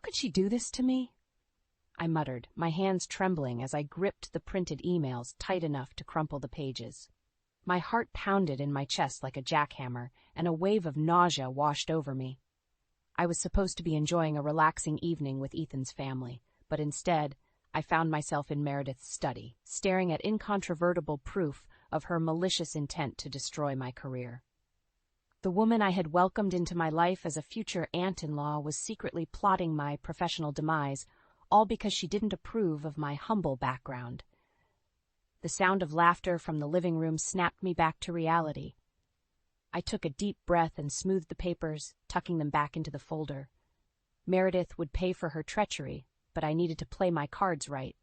could she do this to me? I muttered, my hands trembling as I gripped the printed emails tight enough to crumple the pages. My heart pounded in my chest like a jackhammer, and a wave of nausea washed over me. I was supposed to be enjoying a relaxing evening with Ethan's family, but instead, I found myself in Meredith's study, staring at incontrovertible proof of her malicious intent to destroy my career. The woman I had welcomed into my life as a future aunt-in-law was secretly plotting my professional demise, all because she didn't approve of my humble background. The sound of laughter from the living room snapped me back to reality. I took a deep breath and smoothed the papers, tucking them back into the folder. Meredith would pay for her treachery, but I needed to play my cards right.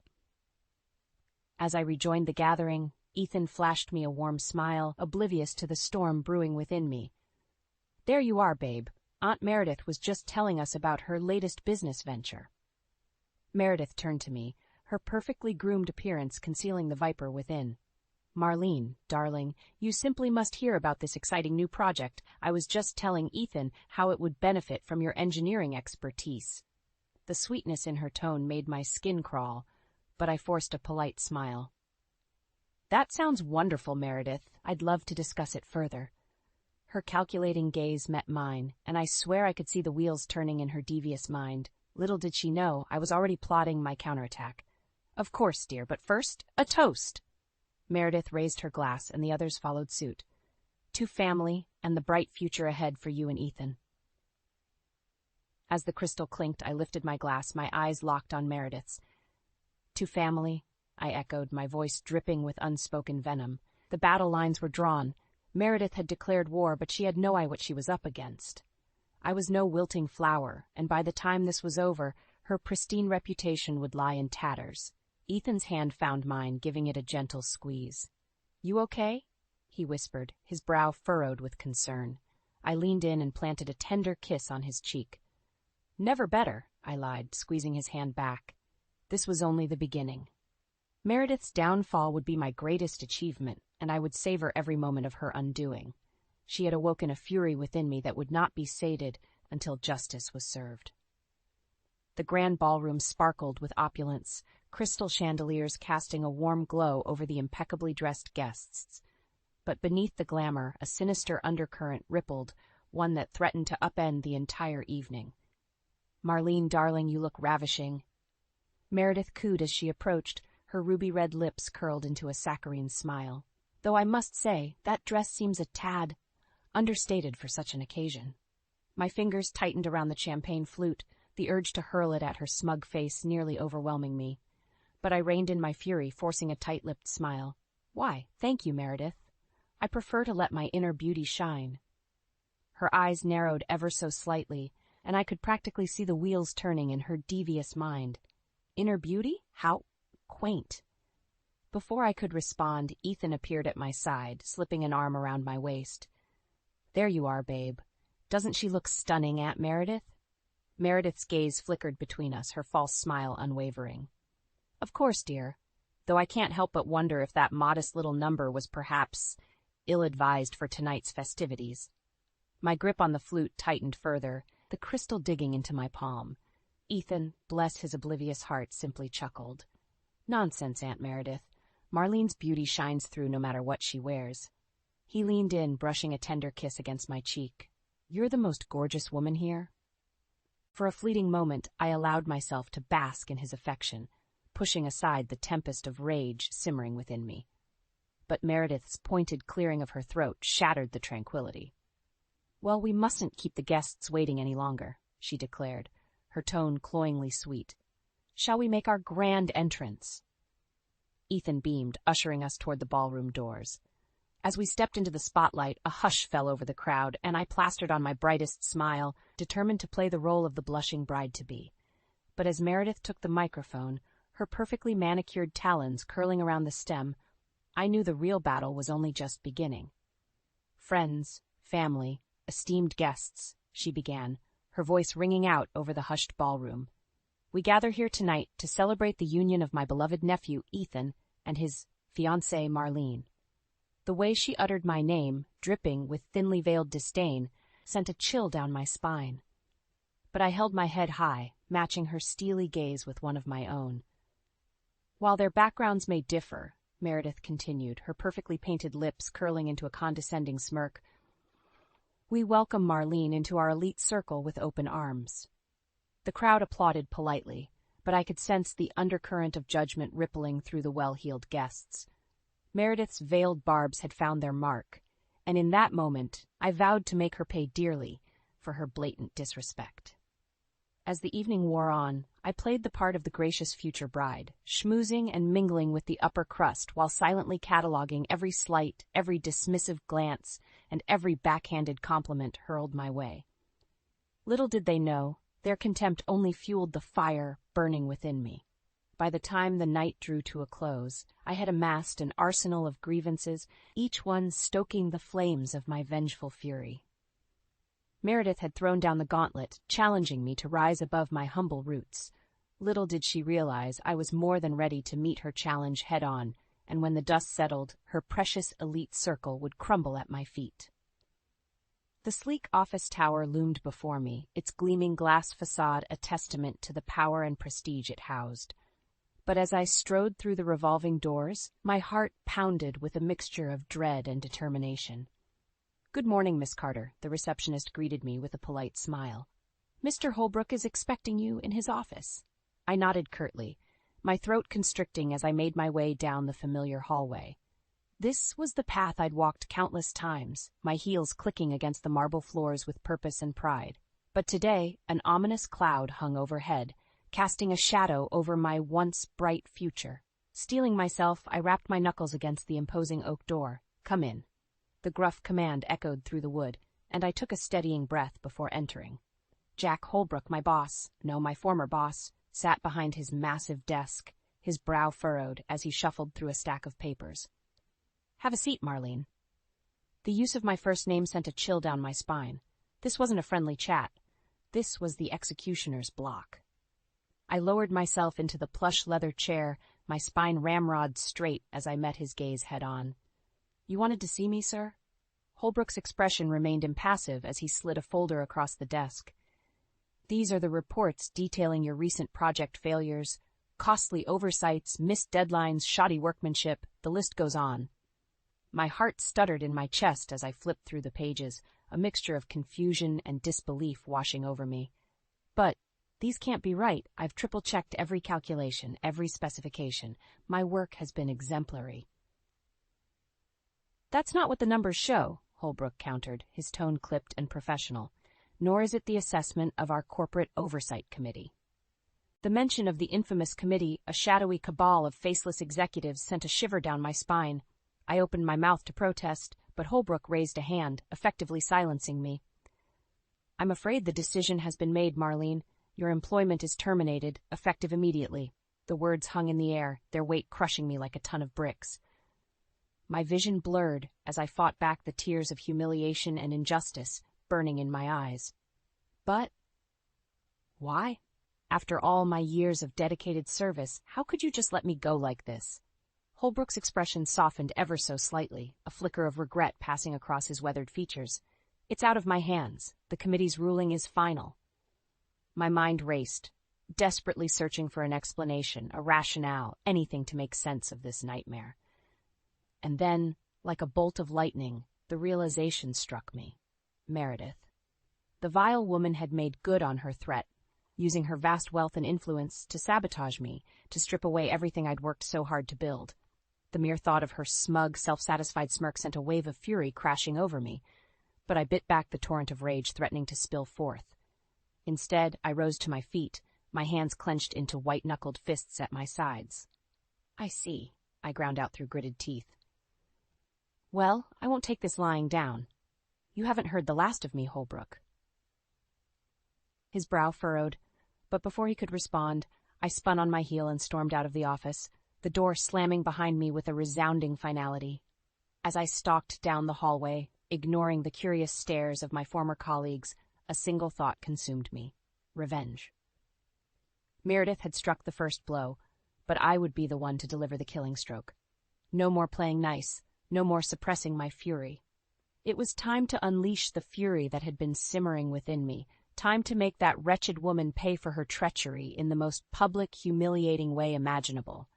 As I rejoined the gathering, Ethan flashed me a warm smile, oblivious to the storm brewing within me. "There you are, babe. Aunt Meredith was just telling us about her latest business venture." Meredith turned to me, her perfectly groomed appearance concealing the viper within. "Marlene, darling, you simply must hear about this exciting new project. I was just telling Ethan how it would benefit from your engineering expertise." The sweetness in her tone made my skin crawl, but I forced a polite smile. "That sounds wonderful, Meredith. I'd love to discuss it further." Her calculating gaze met mine, and I swear I could see the wheels turning in her devious mind. Little did she know I was already plotting my counterattack. "Of course, dear, but first, a toast." Meredith raised her glass, and the others followed suit. "To family and the bright future ahead for you and Ethan." As the crystal clinked, I lifted my glass, my eyes locked on Meredith's. "To family," I echoed, my voice dripping with unspoken venom. The battle lines were drawn. Meredith had declared war, but she had no idea what she was up against. I was no wilting flower, and by the time this was over, her pristine reputation would lie in tatters. Ethan's hand found mine, giving it a gentle squeeze. "You okay?" he whispered, his brow furrowed with concern. I leaned in and planted a tender kiss on his cheek. "Never better," I lied, squeezing his hand back. This was only the beginning. Meredith's downfall would be my greatest achievement, and I would savor every moment of her undoing. She had awoken a fury within me that would not be sated until justice was served. The grand ballroom sparkled with opulence, crystal chandeliers casting a warm glow over the impeccably dressed guests. But beneath the glamour, a sinister undercurrent rippled, one that threatened to upend the entire evening. "Marlene, darling, you look ravishing." Meredith cooed as she approached, her ruby-red lips curled into a saccharine smile. "Though I must say, that dress seems a tad understated for such an occasion." My fingers tightened around the champagne flute, the urge to hurl it at her smug face nearly overwhelming me. But I reined in my fury, forcing a tight-lipped smile. "Why, thank you, Meredith. I prefer to let my inner beauty shine." Her eyes narrowed ever so slightly, and I could practically see the wheels turning in her devious mind. Inner beauty? How quaint. Before I could respond, Ethan appeared at my side, slipping an arm around my waist. "There you are, babe. Doesn't she look stunning, Aunt Meredith?" Meredith's gaze flickered between us, her false smile unwavering. "Of course, dear, though I can't help but wonder if that modest little number was perhaps ill-advised for tonight's festivities." My grip on the flute tightened further, the crystal digging into my palm. Ethan, bless his oblivious heart, simply chuckled. "Nonsense, Aunt Meredith. Marlene's beauty shines through no matter what she wears." He leaned in, brushing a tender kiss against my cheek. "You're the most gorgeous woman here." For a fleeting moment, I allowed myself to bask in his affection, pushing aside the tempest of rage simmering within me. But Meredith's pointed clearing of her throat shattered the tranquility. "Well, we mustn't keep the guests waiting any longer," she declared, her tone cloyingly sweet. "Shall we make our grand entrance?" Ethan beamed, ushering us toward the ballroom doors. As we stepped into the spotlight, a hush fell over the crowd, and I plastered on my brightest smile, determined to play the role of the blushing bride-to-be. But as Meredith took the microphone, her perfectly manicured talons curling around the stem, I knew the real battle was only just beginning. "Friends, family, esteemed guests," she began, her voice ringing out over the hushed ballroom. "We gather here tonight to celebrate the union of my beloved nephew, Ethan, and his fiancée, Marlene." The way she uttered my name, dripping with thinly veiled disdain, sent a chill down my spine. But I held my head high, matching her steely gaze with one of my own. "While their backgrounds may differ," Meredith continued, her perfectly painted lips curling into a condescending smirk, "we welcome Marlene into our elite circle with open arms." The crowd applauded politely, but I could sense the undercurrent of judgment rippling through the well-heeled guests. Meredith's veiled barbs had found their mark, and in that moment I vowed to make her pay dearly for her blatant disrespect. As the evening wore on, I played the part of the gracious future bride, schmoozing and mingling with the upper crust while silently cataloging every slight, every dismissive glance, and every backhanded compliment hurled my way. Little did they know, their contempt only fueled the fire burning within me. By the time the night drew to a close, I had amassed an arsenal of grievances, each one stoking the flames of my vengeful fury. Meredith had thrown down the gauntlet, challenging me to rise above my humble roots. Little did she realize I was more than ready to meet her challenge head-on, and when the dust settled, her precious elite circle would crumble at my feet. The sleek office tower loomed before me, its gleaming glass facade a testament to the power and prestige it housed. But as I strode through the revolving doors, my heart pounded with a mixture of dread and determination. "Good morning, Miss Carter," the receptionist greeted me with a polite smile. "Mr. Holbrook is expecting you in his office." I nodded curtly, my throat constricting as I made my way down the familiar hallway. This was the path I'd walked countless times, my heels clicking against the marble floors with purpose and pride. But today, an ominous cloud hung overhead, casting a shadow over my once bright future. Steeling myself, I rapped my knuckles against the imposing oak door. "Come in." The gruff command echoed through the wood, and I took a steadying breath before entering. Jack Holbrook, my former boss, sat behind his massive desk, his brow furrowed as he shuffled through a stack of papers. "Have a seat, Marlene." The use of my first name sent a chill down my spine. This wasn't a friendly chat. This was the executioner's block. I lowered myself into the plush leather chair, my spine ramrod straight as I met his gaze head-on. "You wanted to see me, sir?" Holbrook's expression remained impassive as he slid a folder across the desk. "These are the reports detailing your recent project failures, costly oversights, missed deadlines, shoddy workmanship, the list goes on." My heart stuttered in my chest as I flipped through the pages, a mixture of confusion and disbelief washing over me. "But these can't be right. I've triple-checked every calculation, every specification. My work has been exemplary." "That's not what the numbers show," Holbrook countered, his tone clipped and professional. "Nor is it the assessment of our Corporate Oversight Committee." The mention of the infamous committee, a shadowy cabal of faceless executives, sent a shiver down my spine. I opened my mouth to protest, but Holbrook raised a hand, effectively silencing me. "I'm afraid the decision has been made, Marlene. Your employment is terminated, effective immediately." The words hung in the air, their weight crushing me like a ton of bricks. My vision blurred as I fought back the tears of humiliation and injustice burning in my eyes. But why? After all my years of dedicated service, how could you just let me go like this? Holbrook's expression softened ever so slightly, a flicker of regret passing across his weathered features. "It's out of my hands. The committee's ruling is final." My mind raced, desperately searching for an explanation, a rationale, anything to make sense of this nightmare. And then, like a bolt of lightning, the realization struck me. Meredith. The vile woman had made good on her threat, using her vast wealth and influence to sabotage me, to strip away everything I'd worked so hard to build. The mere thought of her smug, self-satisfied smirk sent a wave of fury crashing over me, but I bit back the torrent of rage threatening to spill forth. Instead, I rose to my feet, my hands clenched into white-knuckled fists at my sides. "I see," I ground out through gritted teeth. "Well, I won't take this lying down. You haven't heard the last of me, Holbrook." His brow furrowed, but before he could respond, I spun on my heel and stormed out of the office, the door slamming behind me with a resounding finality. As I stalked down the hallway, ignoring the curious stares of my former colleagues, a single thought consumed me: revenge. Meredith had struck the first blow, but I would be the one to deliver the killing stroke. No more playing nice, no more suppressing my fury. It was time to unleash the fury that had been simmering within me, Time to make that wretched woman pay for her treachery in the most public, humiliating way imaginable.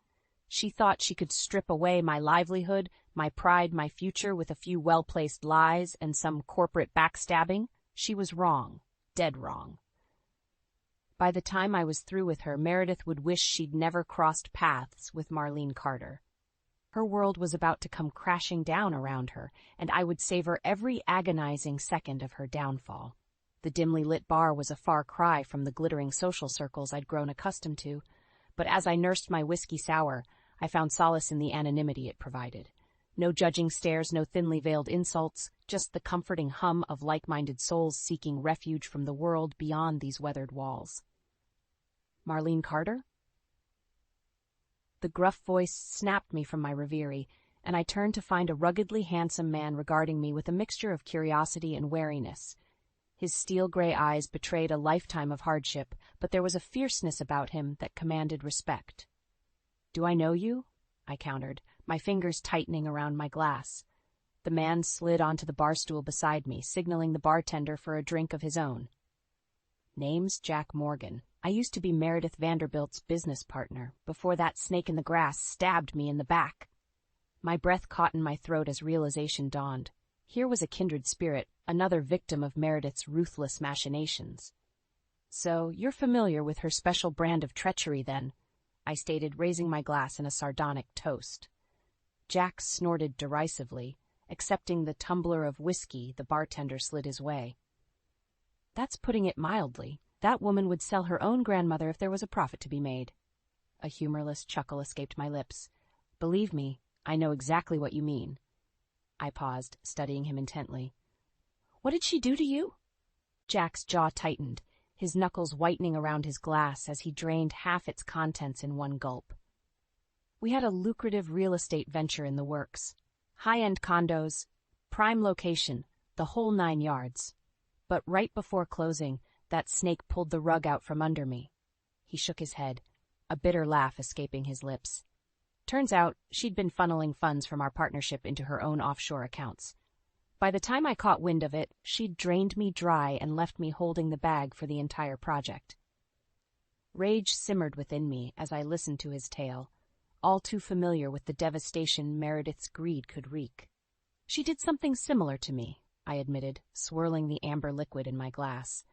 She thought she could strip away my livelihood, my pride, my future with a few well-placed lies and some corporate backstabbing. She was wrong, dead wrong. By the time I was through with her, Meredith would wish she'd never crossed paths with Marlene Carter. Her world was about to come crashing down around her, and I would savor every agonizing second of her downfall. The dimly lit bar was a far cry from the glittering social circles I'd grown accustomed to, but as I nursed my whiskey sour, I found solace in the anonymity it provided. No judging stares, no thinly veiled insults, just the comforting hum of like-minded souls seeking refuge from the world beyond these weathered walls. Marlene Carter? The gruff voice snapped me from my reverie, and I turned to find a ruggedly handsome man regarding me with a mixture of curiosity and wariness. His steel-gray eyes betrayed a lifetime of hardship, but there was a fierceness about him that commanded respect. "Do I know you?" I countered, my fingers tightening around my glass. The man slid onto the bar stool beside me, signaling the bartender for a drink of his own. "Name's Jack Morgan. I used to be Meredith Vanderbilt's business partner, before that snake in the grass stabbed me in the back." My breath caught in my throat as realization dawned. Here was a kindred spirit, another victim of Meredith's ruthless machinations. "So you're familiar with her special brand of treachery, then?" I stated, raising my glass in a sardonic toast. Jack snorted derisively, accepting the tumbler of whiskey the bartender slid his way. "That's putting it mildly. That woman would sell her own grandmother if there was a profit to be made." A humorless chuckle escaped my lips. "Believe me, I know exactly what you mean." I paused, studying him intently. "What did she do to you?" Jack's jaw tightened, his knuckles whitening around his glass as he drained half its contents in one gulp. "We had a lucrative real estate venture in the works. High-end condos, prime location, the whole 9 yards. But right before closing, that snake pulled the rug out from under me." He shook his head, a bitter laugh escaping his lips. "Turns out she'd been funneling funds from our partnership into her own offshore accounts. By the time I caught wind of it, she'd drained me dry and left me holding the bag for the entire project." Rage simmered within me as I listened to his tale, all too familiar with the devastation Meredith's greed could wreak. "She did something similar to me," I admitted, swirling the amber liquid in my glass.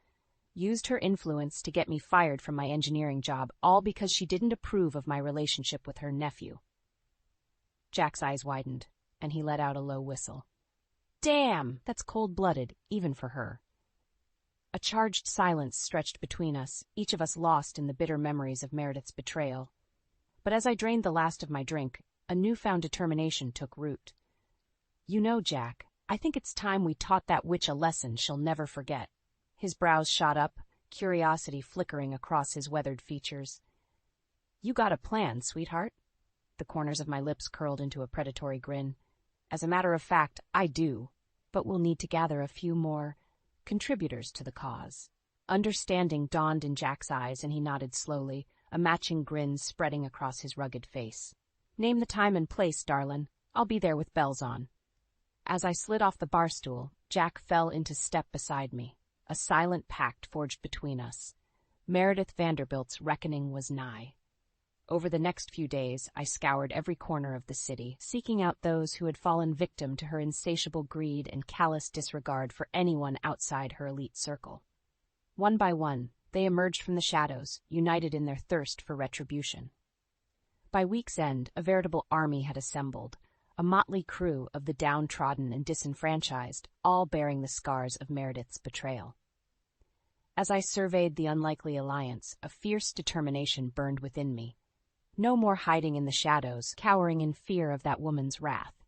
"Used her influence to get me fired from my engineering job, all because she didn't approve of my relationship with her nephew." Jack's eyes widened, and he let out a low whistle. "Damn, that's cold-blooded, even for her." A charged silence stretched between us, each of us lost in the bitter memories of Meredith's betrayal. But as I drained the last of my drink, a newfound determination took root. "You know, Jack, I think it's time we taught that witch a lesson she'll never forget." His brows shot up, curiosity flickering across his weathered features. "You got a plan, sweetheart?" The corners of my lips curled into a predatory grin. "As a matter of fact, I do, but we'll need to gather a few more contributors to the cause." Understanding dawned in Jack's eyes, and he nodded slowly, a matching grin spreading across his rugged face. "Name the time and place, darlin'. I'll be there with bells on." As I slid off the bar stool, Jack fell into step beside me. A silent pact forged between us. Meredith Vanderbilt's reckoning was nigh. Over the next few days, I scoured every corner of the city, seeking out those who had fallen victim to her insatiable greed and callous disregard for anyone outside her elite circle. One by one, they emerged from the shadows, united in their thirst for retribution. By week's end, a veritable army had assembled, a motley crew of the downtrodden and disenfranchised, all bearing the scars of Meredith's betrayal. As I surveyed the unlikely alliance, a fierce determination burned within me. No more hiding in the shadows, cowering in fear of that woman's wrath.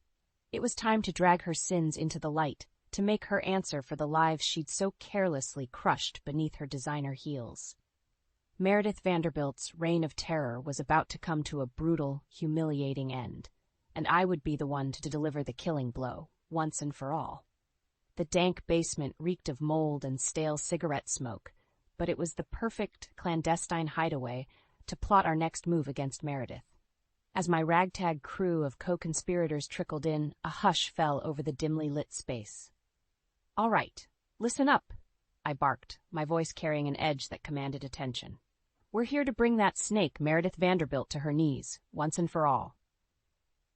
It was time to drag her sins into the light, to make her answer for the lives she'd so carelessly crushed beneath her designer heels. Meredith Vanderbilt's reign of terror was about to come to a brutal, humiliating end, and I would be the one to deliver the killing blow, once and for all. The dank basement reeked of mold and stale cigarette smoke, but it was the perfect clandestine hideaway to plot our next move against Meredith. As my ragtag crew of co-conspirators trickled in, a hush fell over the dimly lit space. "All right, listen up," I barked, my voice carrying an edge that commanded attention. "We're here to bring that snake, Meredith Vanderbilt, to her knees, once and for all."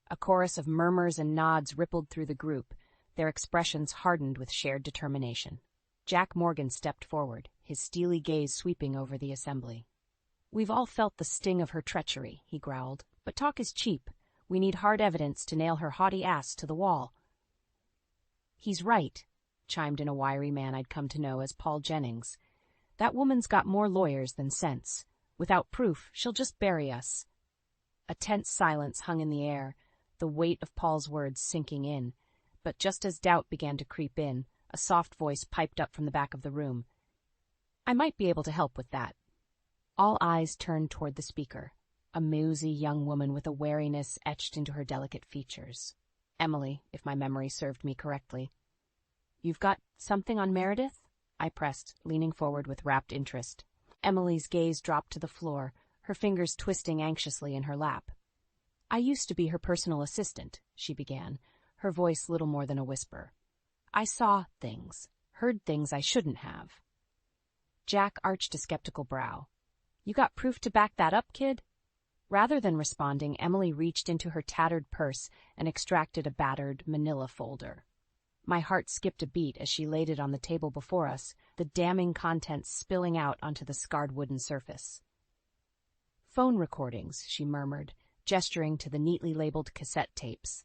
A chorus of murmurs and nods rippled through the group, their expressions hardened with shared determination. Jack Morgan stepped forward, his steely gaze sweeping over the assembly. "We've all felt the sting of her treachery," he growled, "but talk is cheap. We need hard evidence to nail her haughty ass to the wall." "He's right," chimed in a wiry man I'd come to know as Paul Jennings. "That woman's got more lawyers than sense. Without proof, she'll just bury us." A tense silence hung in the air, the weight of Paul's words sinking in. But just as doubt began to creep in, a soft voice piped up from the back of the room. "I might be able to help with that." All eyes turned toward the speaker, a mousy young woman with a wariness etched into her delicate features. Emily, if my memory served me correctly. "You've got something on Meredith?" I pressed, leaning forward with rapt interest. Emily's gaze dropped to the floor, her fingers twisting anxiously in her lap. "I used to be her personal assistant," she began, her voice little more than a whisper. "I saw things, heard things I shouldn't have." Jack arched a skeptical brow. "You got proof to back that up, kid?" Rather than responding, Emily reached into her tattered purse and extracted a battered manila folder. My heart skipped a beat as she laid it on the table before us, the damning contents spilling out onto the scarred wooden surface. "Phone recordings," she murmured, gesturing to the neatly labeled cassette tapes.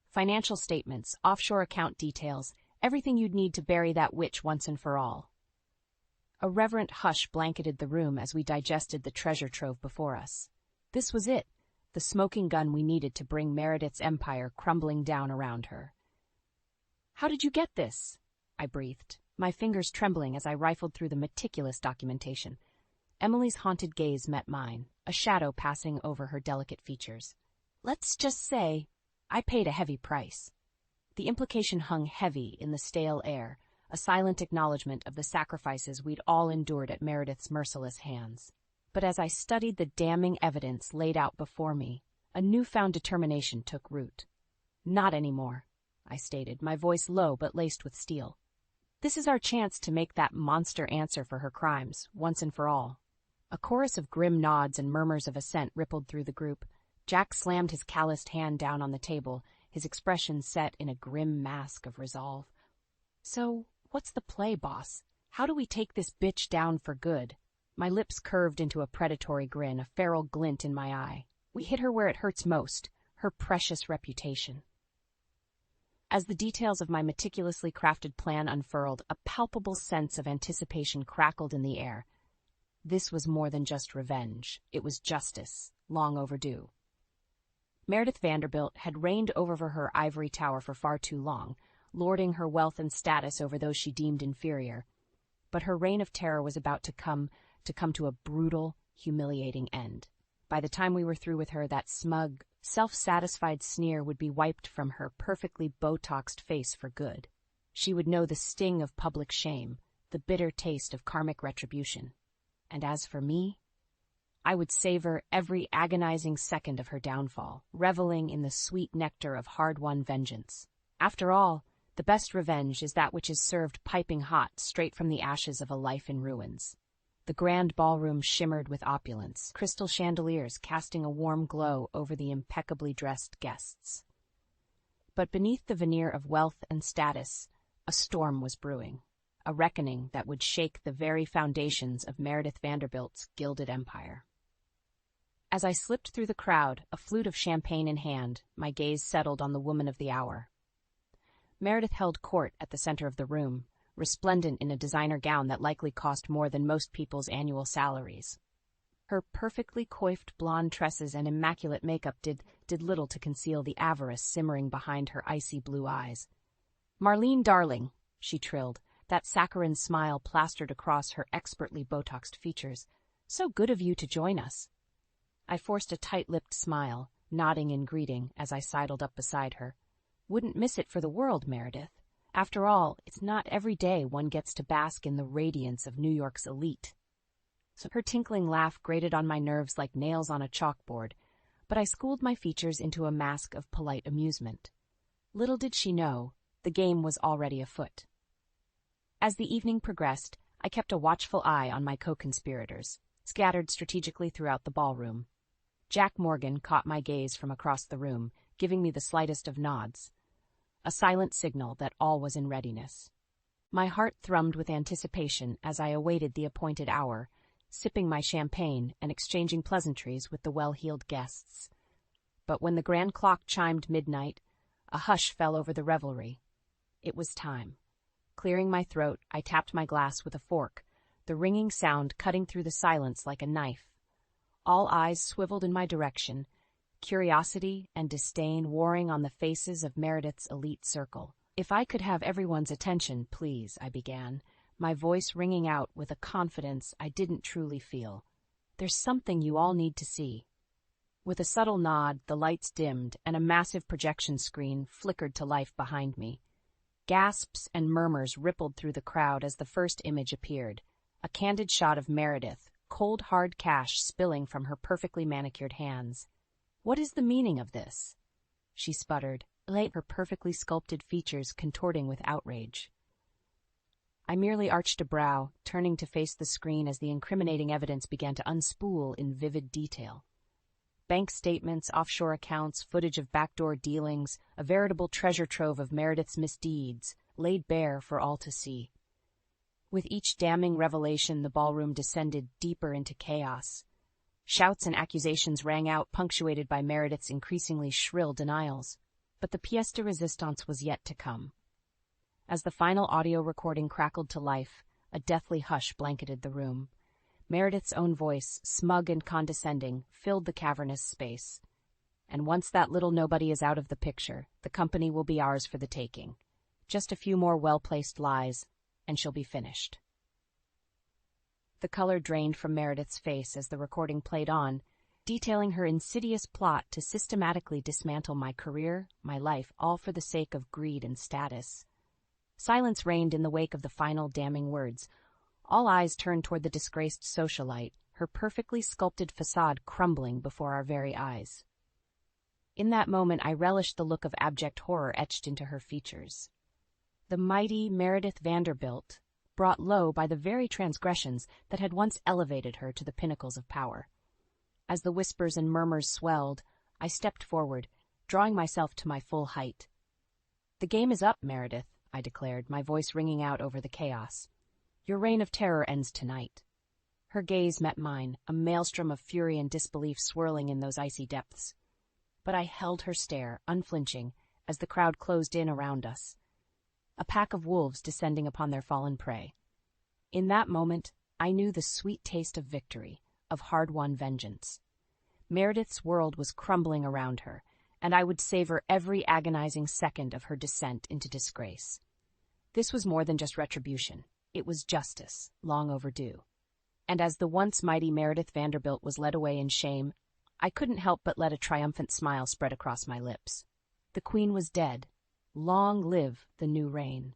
"Financial statements, offshore account details, everything you'd need to bury that witch once and for all." A reverent hush blanketed the room as we digested the treasure trove before us. This was it, the smoking gun we needed to bring Meredith's empire crumbling down around her. "How did you get this?" I breathed, my fingers trembling as I rifled through the meticulous documentation. Emily's haunted gaze met mine, a shadow passing over her delicate features. "Let's just say, I paid a heavy price." The implication hung heavy in the stale air, a silent acknowledgement of the sacrifices we'd all endured at Meredith's merciless hands. But as I studied the damning evidence laid out before me, a newfound determination took root. "Not anymore," I stated, my voice low but laced with steel. "This is our chance to make that monster answer for her crimes, once and for all." A chorus of grim nods and murmurs of assent rippled through the group. Jack slammed his calloused hand down on the table, his expression set in a grim mask of resolve. "So, what's the play, boss? How do we take this bitch down for good?" My lips curved into a predatory grin, a feral glint in my eye. "We hit her where it hurts most, her precious reputation." As the details of my meticulously crafted plan unfurled, a palpable sense of anticipation crackled in the air. This was more than just revenge. It was justice, long overdue. Meredith Vanderbilt had reigned over her ivory tower for far too long, lording her wealth and status over those she deemed inferior. But her reign of terror was about to come to a brutal, humiliating end. By the time we were through with her, that smug, self-satisfied sneer would be wiped from her perfectly Botoxed face for good. She would know the sting of public shame, the bitter taste of karmic retribution. And as for me, I would savor every agonizing second of her downfall, reveling in the sweet nectar of hard-won vengeance. After all, the best revenge is that which is served piping hot straight from the ashes of a life in ruins. The grand ballroom shimmered with opulence, crystal chandeliers casting a warm glow over the impeccably dressed guests. But beneath the veneer of wealth and status, a storm was brewing, a reckoning that would shake the very foundations of Meredith Vanderbilt's gilded empire. As I slipped through the crowd, a flute of champagne in hand, my gaze settled on the woman of the hour. Meredith held court at the center of the room, resplendent in a designer gown that likely cost more than most people's annual salaries. Her perfectly coiffed blonde tresses and immaculate makeup did little to conceal the avarice simmering behind her icy blue eyes. "Marlene, darling," she trilled, that saccharine smile plastered across her expertly Botoxed features. "So good of you to join us." I forced a tight-lipped smile, nodding in greeting as I sidled up beside her. "Wouldn't miss it for the world, Meredith. After all, it's not every day one gets to bask in the radiance of New York's elite." So her tinkling laugh grated on my nerves like nails on a chalkboard, but I schooled my features into a mask of polite amusement. Little did she know, the game was already afoot. As the evening progressed, I kept a watchful eye on my co-conspirators, scattered strategically throughout the ballroom. Jack Morgan caught my gaze from across the room, giving me the slightest of nods, a silent signal that all was in readiness. My heart thrummed with anticipation as I awaited the appointed hour, sipping my champagne and exchanging pleasantries with the well-heeled guests. But when the grand clock chimed midnight, a hush fell over the revelry. It was time. Clearing my throat, I tapped my glass with a fork, the ringing sound cutting through the silence like a knife. All eyes swiveled in my direction, curiosity and disdain warring on the faces of Meredith's elite circle. "If I could have everyone's attention, please," I began, my voice ringing out with a confidence I didn't truly feel. "There's something you all need to see." With a subtle nod, the lights dimmed and a massive projection screen flickered to life behind me. Gasps and murmurs rippled through the crowd as the first image appeared, a candid shot of Meredith, cold hard cash spilling from her perfectly manicured hands. "What is the meaning of this?" she sputtered, her perfectly sculpted features contorting with outrage. I merely arched a brow, turning to face the screen as the incriminating evidence began to unspool in vivid detail. Bank statements, offshore accounts, footage of backdoor dealings, a veritable treasure trove of Meredith's misdeeds, laid bare for all to see. With each damning revelation, the ballroom descended deeper into chaos. Shouts and accusations rang out, punctuated by Meredith's increasingly shrill denials. But the pièce de résistance was yet to come. As the final audio recording crackled to life, a deathly hush blanketed the room. Meredith's own voice, smug and condescending, filled the cavernous space. "And once that little nobody is out of the picture, the company will be ours for the taking. Just a few more well-placed lies, and she'll be finished." The color drained from Meredith's face as the recording played on, detailing her insidious plot to systematically dismantle my career, my life, all for the sake of greed and status. Silence reigned in the wake of the final damning words. All eyes turned toward the disgraced socialite, her perfectly sculpted facade crumbling before our very eyes. In that moment, I relished the look of abject horror etched into her features. The mighty Meredith Vanderbilt, brought low by the very transgressions that had once elevated her to the pinnacles of power. As the whispers and murmurs swelled, I stepped forward, drawing myself to my full height. "The game is up, Meredith," I declared, my voice ringing out over the chaos. "Your reign of terror ends tonight." Her gaze met mine, a maelstrom of fury and disbelief swirling in those icy depths. But I held her stare, unflinching, as the crowd closed in around us. A pack of wolves descending upon their fallen prey. In that moment, I knew the sweet taste of victory, of hard-won vengeance. Meredith's world was crumbling around her, and I would savor every agonizing second of her descent into disgrace. This was more than just retribution. It was justice, long overdue. And as the once mighty Meredith Vanderbilt was led away in shame, I couldn't help but let a triumphant smile spread across my lips. The Queen was dead. Long live the new reign.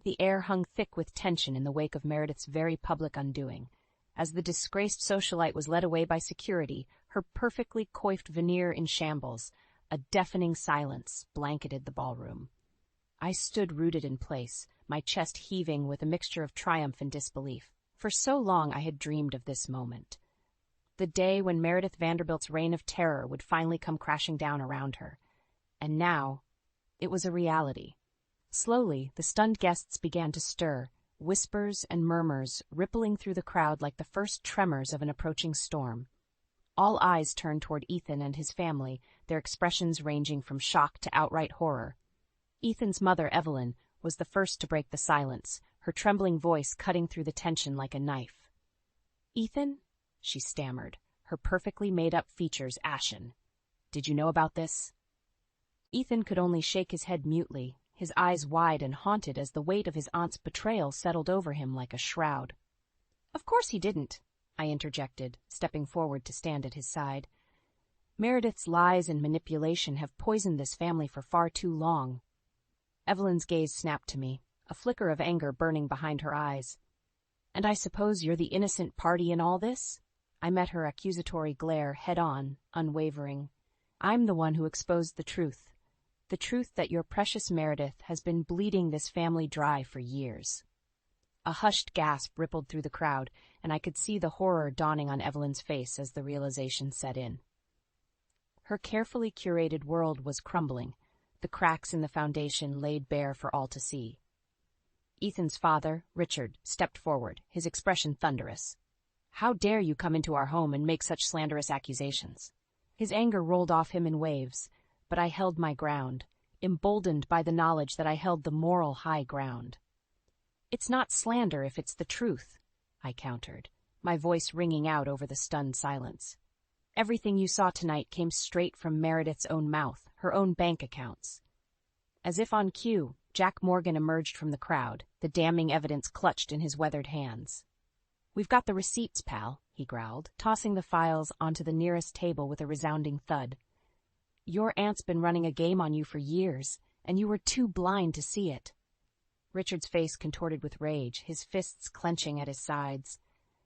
The air hung thick with tension in the wake of Meredith's very public undoing. As the disgraced socialite was led away by security, her perfectly coiffed veneer in shambles, a deafening silence blanketed the ballroom. I stood rooted in place, my chest heaving with a mixture of triumph and disbelief. For so long I had dreamed of this moment. The day when Meredith Vanderbilt's reign of terror would finally come crashing down around her. And now, it was a reality. Slowly, the stunned guests began to stir, whispers and murmurs rippling through the crowd like the first tremors of an approaching storm. All eyes turned toward Ethan and his family, their expressions ranging from shock to outright horror. Ethan's mother, Evelyn, was the first to break the silence, her trembling voice cutting through the tension like a knife. "Ethan," she stammered, her perfectly made-up features ashen. "Did you know about this?" Ethan could only shake his head mutely, his eyes wide and haunted as the weight of his aunt's betrayal settled over him like a shroud. "Of course he didn't," I interjected, stepping forward to stand at his side. "Meredith's lies and manipulation have poisoned this family for far too long." Evelyn's gaze snapped to me, a flicker of anger burning behind her eyes. "And I suppose you're the innocent party in all this?" I met her accusatory glare head-on, unwavering. "I'm the one who exposed the truth that your precious Meredith has been bleeding this family dry for years." A hushed gasp rippled through the crowd, and I could see the horror dawning on Evelyn's face as the realization set in. Her carefully curated world was crumbling, the cracks in the foundation laid bare for all to see. Ethan's father, Richard, stepped forward, his expression thunderous. "How dare you come into our home and make such slanderous accusations?" His anger rolled off him in waves, but I held my ground, emboldened by the knowledge that I held the moral high ground. "It's not slander if it's the truth," I countered, my voice ringing out over the stunned silence. "Everything you saw tonight came straight from Meredith's own mouth, her own bank accounts." As if on cue, Jack Morgan emerged from the crowd, the damning evidence clutched in his weathered hands. "We've got the receipts, pal," he growled, tossing the files onto the nearest table with a resounding thud. "Your aunt's been running a game on you for years, and you were too blind to see it." Richard's face contorted with rage, his fists clenching at his sides.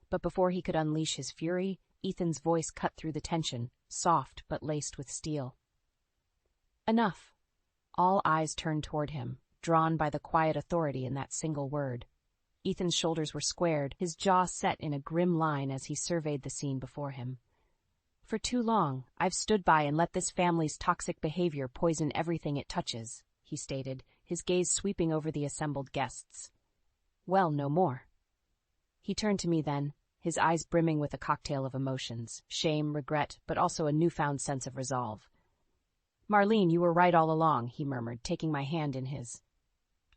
But before he could unleash his fury, Ethan's voice cut through the tension, soft but laced with steel. "Enough." All eyes turned toward him, drawn by the quiet authority in that single word. Ethan's shoulders were squared, his jaw set in a grim line as he surveyed the scene before him. "For too long, I've stood by and let this family's toxic behavior poison everything it touches," he stated, his gaze sweeping over the assembled guests. "Well, no more." He turned to me then, his eyes brimming with a cocktail of emotions, shame, regret, but also a newfound sense of resolve. "Marlene, you were right all along," he murmured, taking my hand in his.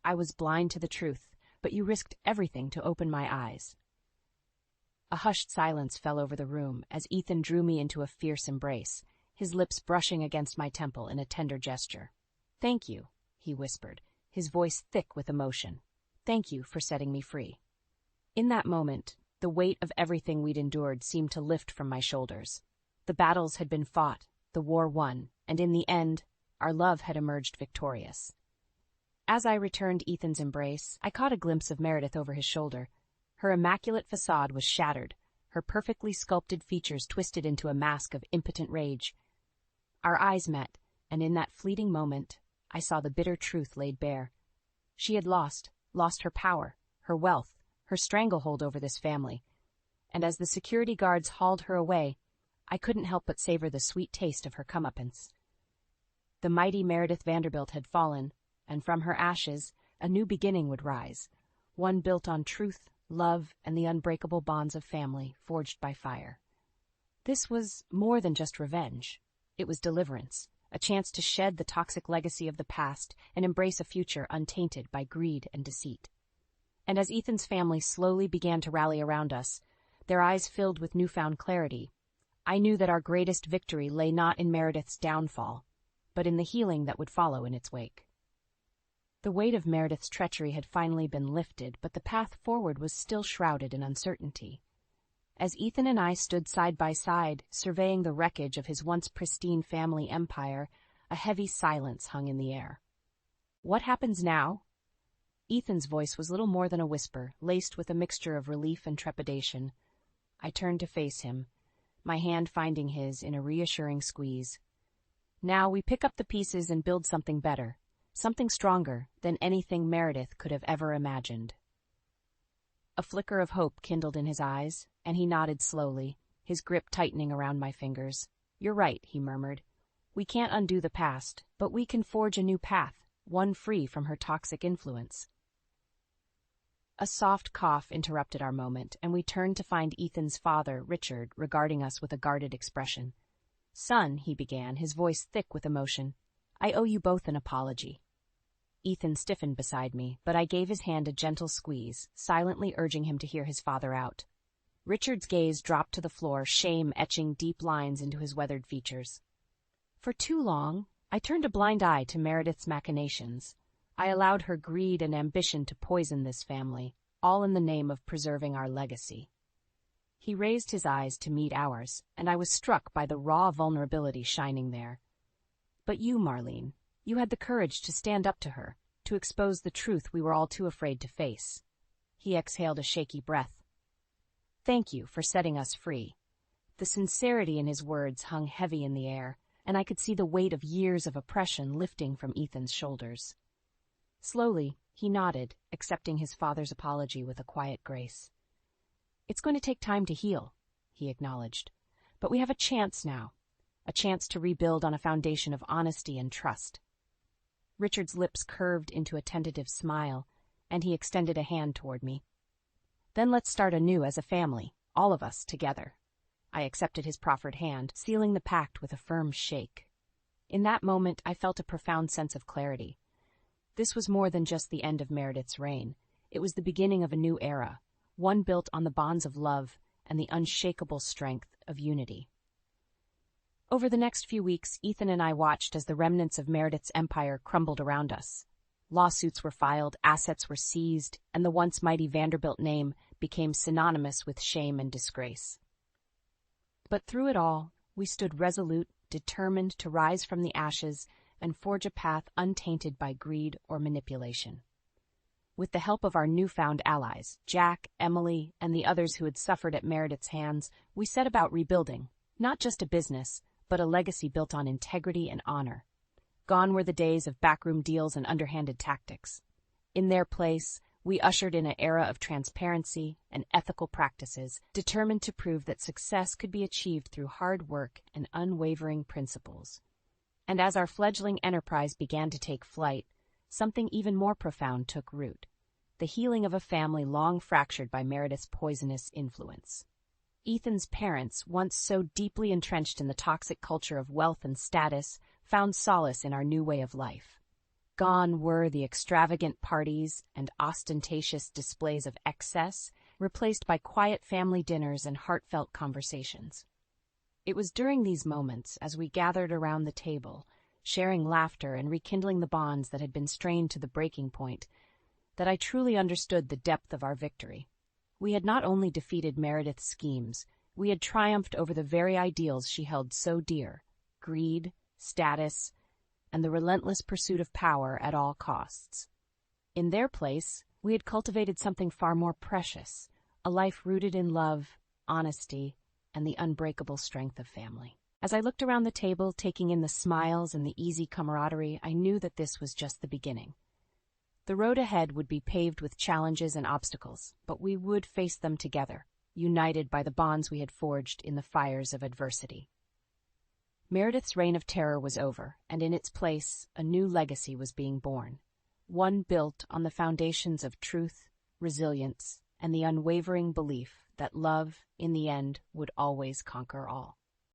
"I was blind to the truth, but you risked everything to open my eyes." A hushed silence fell over the room as Ethan drew me into a fierce embrace, his lips brushing against my temple in a tender gesture. "Thank you," he whispered, his voice thick with emotion. "Thank you for setting me free." In that moment, the weight of everything we'd endured seemed to lift from my shoulders. The battles had been fought, the war won, and in the end, our love had emerged victorious. As I returned Ethan's embrace, I caught a glimpse of Meredith over his shoulder. Her immaculate facade was shattered, her perfectly sculpted features twisted into a mask of impotent rage. Our eyes met, and in that fleeting moment, I saw the bitter truth laid bare. She had lost her power, her wealth, her stranglehold over this family. And as the security guards hauled her away, I couldn't help but savor the sweet taste of her comeuppance. The mighty Meredith Vanderbilt had fallen, and from her ashes, a new beginning would rise, one built on truth, love, and the unbreakable bonds of family forged by fire. This was more than just revenge. It was deliverance, a chance to shed the toxic legacy of the past and embrace a future untainted by greed and deceit. And as Ethan's family slowly began to rally around us, their eyes filled with newfound clarity, I knew that our greatest victory lay not in Meredith's downfall, but in the healing that would follow in its wake. The weight of Meredith's treachery had finally been lifted, but the path forward was still shrouded in uncertainty. As Ethan and I stood side by side, surveying the wreckage of his once pristine family empire, a heavy silence hung in the air. "What happens now?" Ethan's voice was little more than a whisper, laced with a mixture of relief and trepidation. I turned to face him, my hand finding his in a reassuring squeeze. "Now we pick up the pieces and build something better, something stronger than anything Meredith could have ever imagined." A flicker of hope kindled in his eyes, and he nodded slowly, his grip tightening around my fingers. "You're right," he murmured. "We can't undo the past, but we can forge a new path, one free from her toxic influence." A soft cough interrupted our moment, and we turned to find Ethan's father, Richard, regarding us with a guarded expression. "Son," he began, his voice thick with emotion, "I owe you both an apology." Ethan stiffened beside me, but I gave his hand a gentle squeeze, silently urging him to hear his father out. Richard's gaze dropped to the floor, shame etching deep lines into his weathered features. "For too long, I turned a blind eye to Meredith's machinations. I allowed her greed and ambition to poison this family, all in the name of preserving our legacy." He raised his eyes to meet ours, and I was struck by the raw vulnerability shining there. "But you, Marlene, you had the courage to stand up to her, to expose the truth we were all too afraid to face." He exhaled a shaky breath. "Thank you for setting us free." The sincerity in his words hung heavy in the air, and I could see the weight of years of oppression lifting from Ethan's shoulders. Slowly, He nodded, accepting his father's apology with a quiet grace. "It's going to take time to heal," he acknowledged. "But we have a chance now. A chance to rebuild on a foundation of honesty and trust." Richard's lips curved into a tentative smile, and he extended a hand toward me. "Then let's start anew as a family, all of us together." I accepted his proffered hand, sealing the pact with a firm shake. In that moment, I felt a profound sense of clarity. This was more than just the end of Meredith's reign. It was the beginning of a new era, one built on the bonds of love and the unshakable strength of unity. Over the next few weeks, Ethan and I watched as the remnants of Meredith's empire crumbled around us. Lawsuits were filed, assets were seized, and the once mighty Vanderbilt name became synonymous with shame and disgrace. But through it all, we stood resolute, determined to rise from the ashes and forge a path untainted by greed or manipulation. With the help of our newfound allies, Jack, Emily, and the others who had suffered at Meredith's hands, we set about rebuilding, not just a business, but a legacy built on integrity and honor. Gone were the days of backroom deals and underhanded tactics. In their place, we ushered in an era of transparency and ethical practices, determined to prove that success could be achieved through hard work and unwavering principles. And as our fledgling enterprise began to take flight, something even more profound took root: the healing of a family long fractured by Meredith's poisonous influence. Ethan's parents, once so deeply entrenched in the toxic culture of wealth and status, found solace in our new way of life. Gone were the extravagant parties and ostentatious displays of excess, replaced by quiet family dinners and heartfelt conversations. It was during these moments, as we gathered around the table, sharing laughter and rekindling the bonds that had been strained to the breaking point, that I truly understood the depth of our victory. We had not only defeated Meredith's schemes, we had triumphed over the very ideals she held so dear: greed, status, and the relentless pursuit of power at all costs. In their place, we had cultivated something far more precious: a life rooted in love, honesty, and the unbreakable strength of family. As I looked around the table, taking in the smiles and the easy camaraderie, I knew that this was just the beginning. The road ahead would be paved with challenges and obstacles, but we would face them together, united by the bonds we had forged in the fires of adversity. Meredith's reign of terror was over, and in its place, a new legacy was being born, one built on the foundations of truth, resilience, and the unwavering belief that love, in the end, would always conquer all.